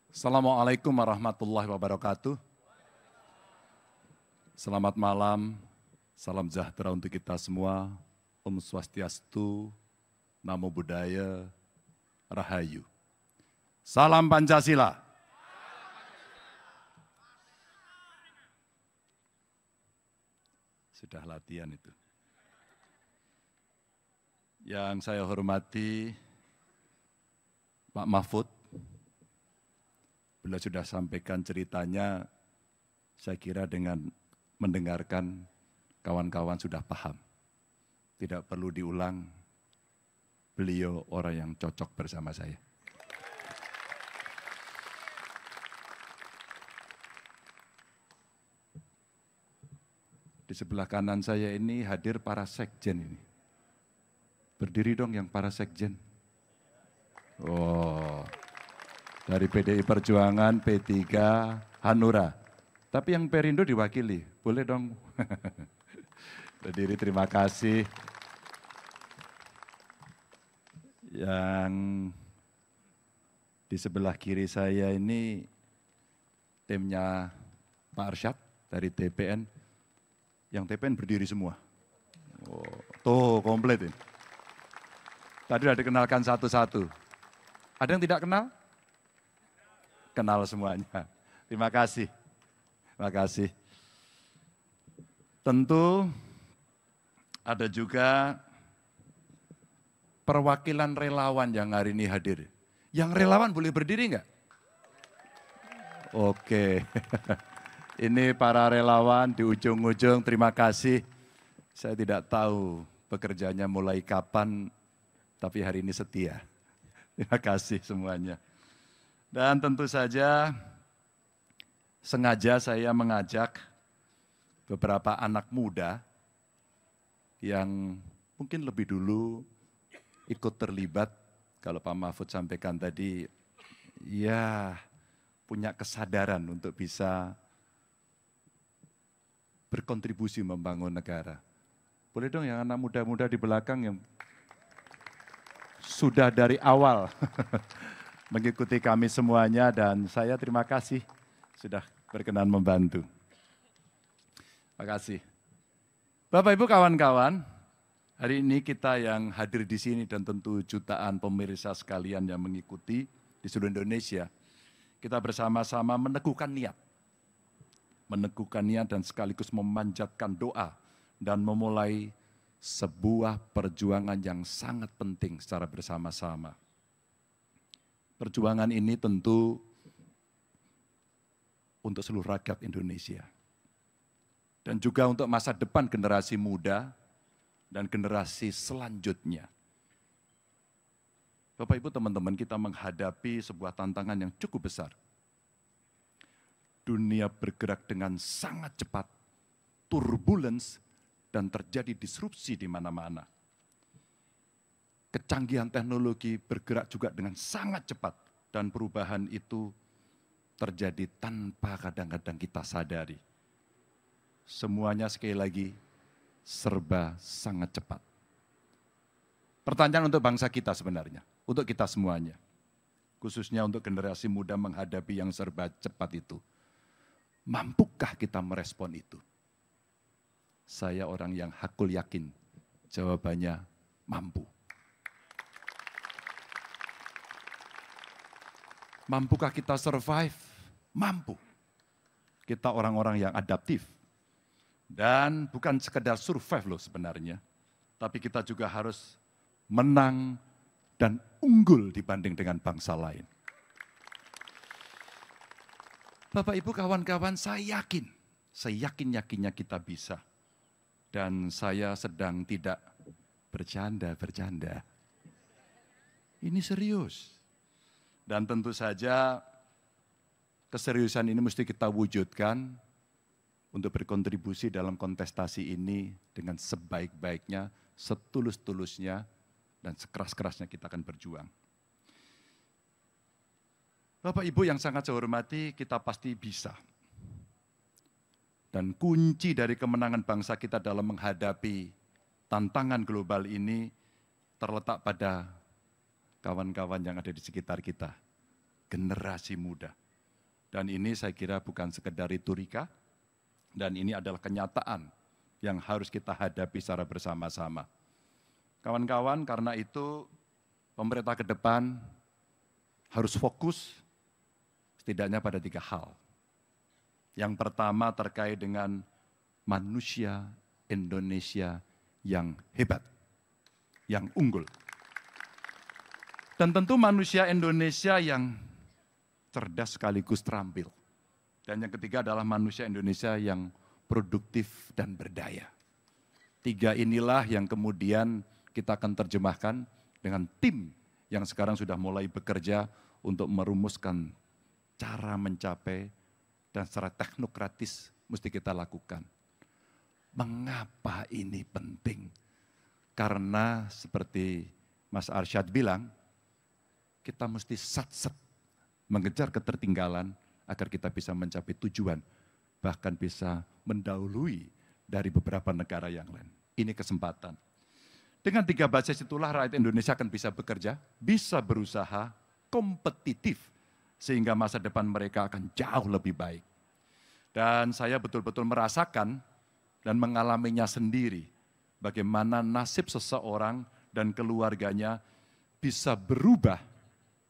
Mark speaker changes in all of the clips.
Speaker 1: Assalamualaikum warahmatullahi wabarakatuh. Selamat malam, salam sejahtera untuk kita semua. Om Swastiastu, Namo Buddhaya, Rahayu. Salam Pancasila. Sudah latihan itu. Yang saya hormati Pak Mahfud, beliau sudah sampaikan ceritanya, saya kira dengan mendengarkan kawan-kawan sudah paham. Tidak perlu diulang, beliau orang yang cocok bersama saya. Di sebelah kanan saya ini hadir para sekjen ini. Berdiri dong yang para sekjen. Oh, dari PDI Perjuangan, P3, Hanura. Tapi yang Perindo diwakili, boleh dong. Berdiri, terima kasih. Yang di sebelah kiri saya ini timnya Pak Arsyad dari TPN. Yang TPN berdiri semua. Oh, tuh komplit ini. Tadi sudah dikenalkan satu-satu. Ada yang tidak kenal? Kenal semuanya. Terima kasih. Terima kasih. Tentu ada juga perwakilan relawan yang hari ini hadir. Yang relawan boleh berdiri enggak? Oke. Ini para relawan di ujung-ujung, terima kasih. Saya tidak tahu pekerjaannya mulai kapan, tapi hari ini setia. Terima kasih semuanya. Dan tentu saja sengaja saya mengajak beberapa anak muda yang mungkin lebih dulu ikut terlibat, kalau Pak Mahfud sampaikan tadi, ya punya kesadaran untuk bisa berkontribusi membangun negara. Boleh dong yang anak muda-muda di belakang yang sudah dari awal mengikuti kami semuanya, dan saya terima kasih sudah berkenan membantu. Terima kasih. Bapak Ibu kawan-kawan, hari ini kita yang hadir di sini dan tentu jutaan pemirsa sekalian yang mengikuti di seluruh Indonesia, kita bersama-sama meneguhkan niat dan sekaligus memanjatkan doa dan memulai sebuah perjuangan yang sangat penting secara bersama-sama. Perjuangan ini tentu untuk seluruh rakyat Indonesia dan juga untuk masa depan generasi muda dan generasi selanjutnya. Bapak Ibu teman-teman, kita menghadapi sebuah tantangan yang cukup besar. Dunia bergerak dengan sangat cepat, turbulence, dan terjadi disrupsi di mana-mana. Kecanggihan teknologi bergerak juga dengan sangat cepat, dan perubahan itu terjadi tanpa kadang-kadang kita sadari. Semuanya sekali lagi serba sangat cepat. Pertanyaan untuk bangsa kita sebenarnya, untuk kita semuanya, khususnya untuk generasi muda menghadapi yang serba cepat itu. Mampukah kita merespon itu? Saya orang yang hakul yakin, jawabannya mampu. Mampukah kita survive? Mampu. Kita orang-orang yang adaptif. Dan bukan sekedar survive loh sebenarnya, tapi kita juga harus menang dan unggul dibanding dengan bangsa lain. Bapak Ibu kawan-kawan, saya yakin-yakinnya kita bisa. Dan saya sedang tidak bercanda. Ini serius. Dan tentu saja keseriusan ini mesti kita wujudkan untuk berkontribusi dalam kontestasi ini dengan sebaik-baiknya, setulus-tulusnya, dan sekeras-kerasnya kita akan berjuang. Bapak Ibu yang sangat saya hormati, kita pasti bisa. Dan kunci dari kemenangan bangsa kita dalam menghadapi tantangan global ini terletak pada kawan-kawan yang ada di sekitar kita. generasi muda. Dan ini saya kira bukan sekedar retorika, dan ini adalah kenyataan yang harus kita hadapi secara bersama-sama. Kawan-kawan, karena itu pemerintah ke depan harus fokus setidaknya pada 3 hal. Yang pertama terkait dengan manusia Indonesia yang hebat, yang unggul. Dan tentu manusia Indonesia yang cerdas sekaligus terampil. Dan yang ketiga adalah manusia Indonesia yang produktif dan berdaya. 3 inilah yang kemudian kita akan terjemahkan dengan tim yang sekarang sudah mulai bekerja untuk merumuskan cara mencapai dan secara teknokratis mesti kita lakukan. Mengapa ini penting? Karena seperti Mas Arsyad bilang, kita mesti sat-set mengejar ketertinggalan agar kita bisa mencapai tujuan, bahkan bisa mendahului dari beberapa negara yang lain. Ini kesempatan. Dengan 3 basis itulah rakyat Indonesia akan bisa bekerja, bisa berusaha, kompetitif, sehingga masa depan mereka akan jauh lebih baik. Dan saya betul-betul merasakan dan mengalaminya sendiri, bagaimana nasib seseorang dan keluarganya bisa berubah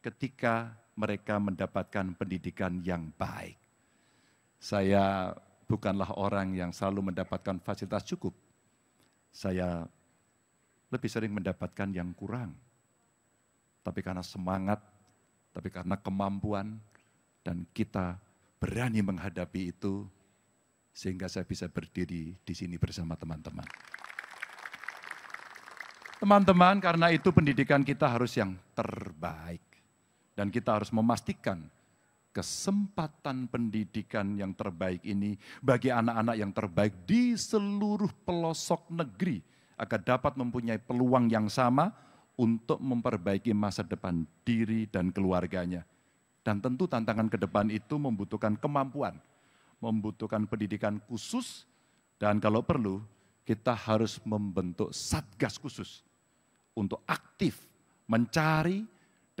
Speaker 1: ketika mereka mendapatkan pendidikan yang baik. Saya bukanlah orang yang selalu mendapatkan fasilitas cukup. Saya lebih sering mendapatkan yang kurang. Tapi karena semangat, tapi karena kemampuan, dan kita berani menghadapi itu, sehingga saya bisa berdiri di sini bersama teman-teman. Teman-teman, karena itu pendidikan kita harus yang terbaik. Dan kita harus memastikan kesempatan pendidikan yang terbaik ini bagi anak-anak yang terbaik di seluruh pelosok negeri agar dapat mempunyai peluang yang sama untuk memperbaiki masa depan diri dan keluarganya. Dan tentu tantangan ke depan itu membutuhkan kemampuan, membutuhkan pendidikan khusus, dan kalau perlu kita harus membentuk satgas khusus untuk aktif mencari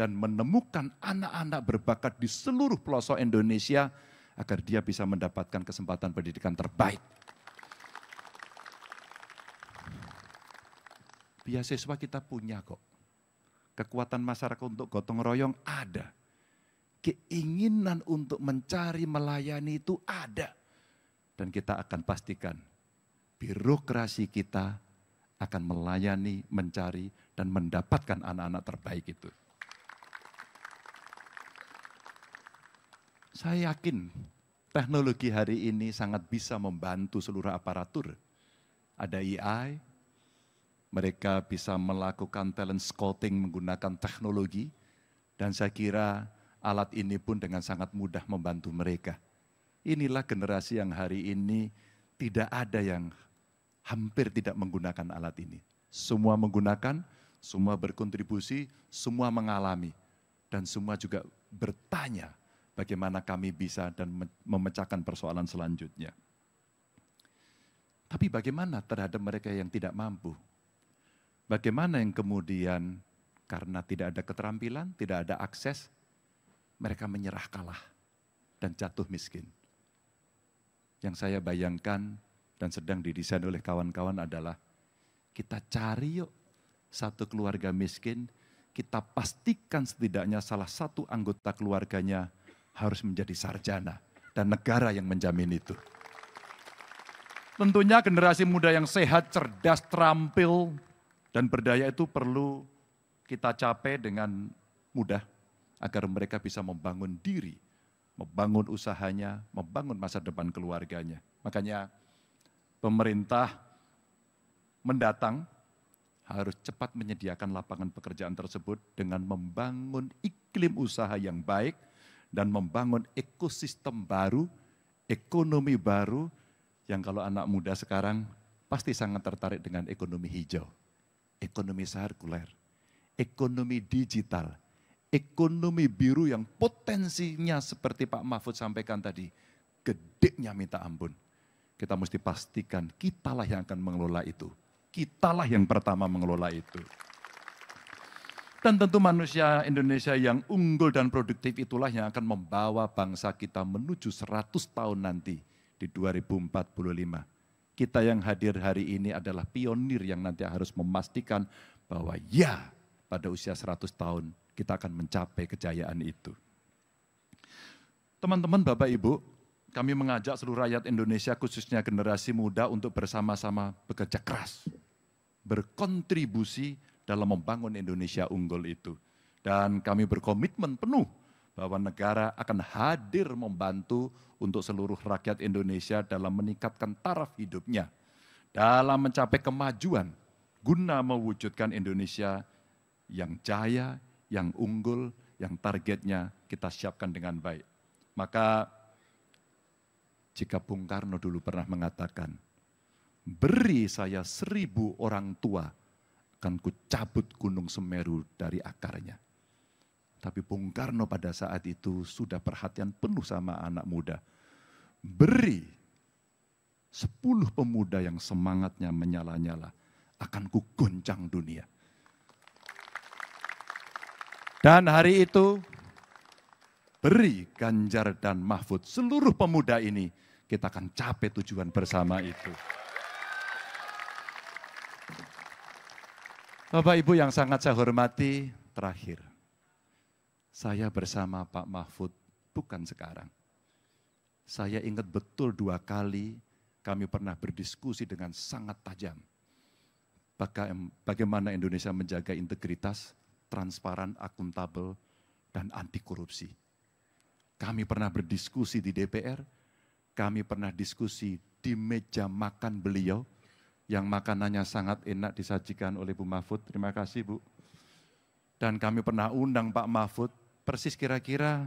Speaker 1: dan menemukan anak-anak berbakat di seluruh pelosok Indonesia agar dia bisa mendapatkan kesempatan pendidikan terbaik. Beasiswa kita punya kok. Kekuatan masyarakat untuk gotong royong ada. Keinginan untuk mencari, melayani itu ada. Dan kita akan pastikan birokrasi kita akan melayani, mencari, dan mendapatkan anak-anak terbaik itu. Saya yakin teknologi hari ini sangat bisa membantu seluruh aparatur. Ada AI, mereka bisa melakukan talent scouting menggunakan teknologi, dan saya kira alat ini pun dengan sangat mudah membantu mereka. Inilah generasi yang hari ini tidak ada yang hampir tidak menggunakan alat ini. Semua menggunakan, semua berkontribusi, semua mengalami. Dan semua juga bertanya bagaimana kami bisa dan memecahkan persoalan selanjutnya. Tapi bagaimana terhadap mereka yang tidak mampu? Bagaimana yang kemudian karena tidak ada keterampilan, tidak ada akses, mereka menyerah kalah dan jatuh miskin. Yang saya bayangkan dan sedang didesain oleh kawan-kawan adalah kita cari yuk satu keluarga miskin, kita pastikan setidaknya salah satu anggota keluarganya harus menjadi sarjana dan negara yang menjamin itu. Tentunya generasi muda yang sehat, cerdas, terampil, dan berdaya itu perlu kita capai dengan mudah agar mereka bisa membangun diri, membangun usahanya, membangun masa depan keluarganya. Makanya pemerintah mendatang harus cepat menyediakan lapangan pekerjaan tersebut dengan membangun iklim usaha yang baik dan membangun ekosistem baru, ekonomi baru yang kalau anak muda sekarang pasti sangat tertarik dengan ekonomi hijau, ekonomi sirkuler, ekonomi digital, ekonomi biru yang potensinya seperti Pak Mahfud sampaikan tadi, gedenya minta ampun. Kita mesti pastikan kitalah yang akan mengelola itu. Kitalah yang pertama mengelola itu. Dan tentu manusia Indonesia yang unggul dan produktif itulah yang akan membawa bangsa kita menuju 100 tahun nanti di 2045. Kita yang hadir hari ini adalah pionir yang nanti harus memastikan bahwa ya pada usia 100 tahun kita akan mencapai kejayaan itu. Teman-teman, Bapak Ibu, kami mengajak seluruh rakyat Indonesia khususnya generasi muda untuk bersama-sama bekerja keras, berkontribusi dalam membangun Indonesia unggul itu. Dan kami berkomitmen penuh bahwa negara akan hadir membantu untuk seluruh rakyat Indonesia dalam meningkatkan taraf hidupnya, dalam mencapai kemajuan, guna mewujudkan Indonesia yang jaya, yang unggul, yang targetnya kita siapkan dengan baik. Maka jika Bung Karno dulu pernah mengatakan, beri saya 1000 orang tua, akan kucabut Gunung Semeru dari akarnya. Tapi Bung Karno pada saat itu sudah perhatian penuh sama anak muda. Beri 10 pemuda yang semangatnya menyala-nyala, akan kugoncang dunia. Dan hari itu, beri Ganjar dan Mahfud, seluruh pemuda ini, kita akan capai tujuan bersama itu. Bapak Ibu yang sangat saya hormati, terakhir, saya bersama Pak Mahfud bukan sekarang. Saya ingat betul 2 kali kami pernah berdiskusi dengan sangat tajam. Bagaimana Indonesia menjaga integritas, transparan, akuntabel, dan anti korupsi. Kami pernah berdiskusi di DPR, kami pernah diskusi di meja makan beliau, yang makanannya sangat enak disajikan oleh Bu Mahfud. Terima kasih Bu. Dan kami pernah undang Pak Mahfud, persis kira-kira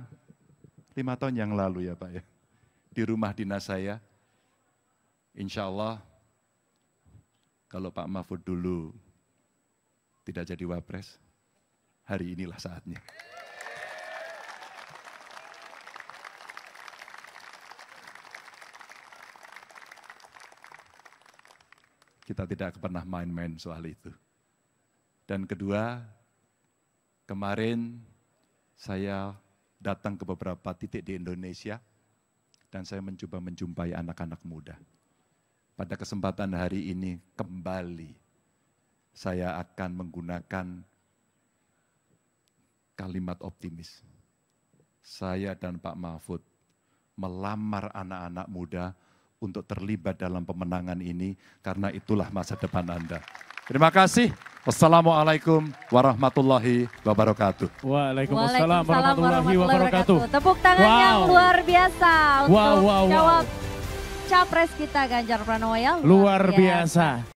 Speaker 1: 5 tahun yang lalu ya Pak ya. Di rumah dinas saya. Insya Allah, kalau Pak Mahfud dulu tidak jadi wapres, hari inilah saatnya. Kita tidak pernah main-main soal itu. Dan kedua, kemarin saya datang ke beberapa titik di Indonesia dan saya mencoba menjumpai anak-anak muda. Pada kesempatan hari ini kembali saya akan menggunakan kalimat optimis. Saya dan Pak Mahfud melamar anak-anak muda untuk terlibat dalam pemenangan ini, karena itulah masa depan Anda. Terima kasih. Wassalamualaikum warahmatullahi wabarakatuh.
Speaker 2: Waalaikumsalam warahmatullahi wabarakatuh.
Speaker 3: Tepuk tangan yang luar biasa untuk
Speaker 2: wow.
Speaker 3: jawab capres kita Ganjar Pranowo ya.
Speaker 2: Luar biasa.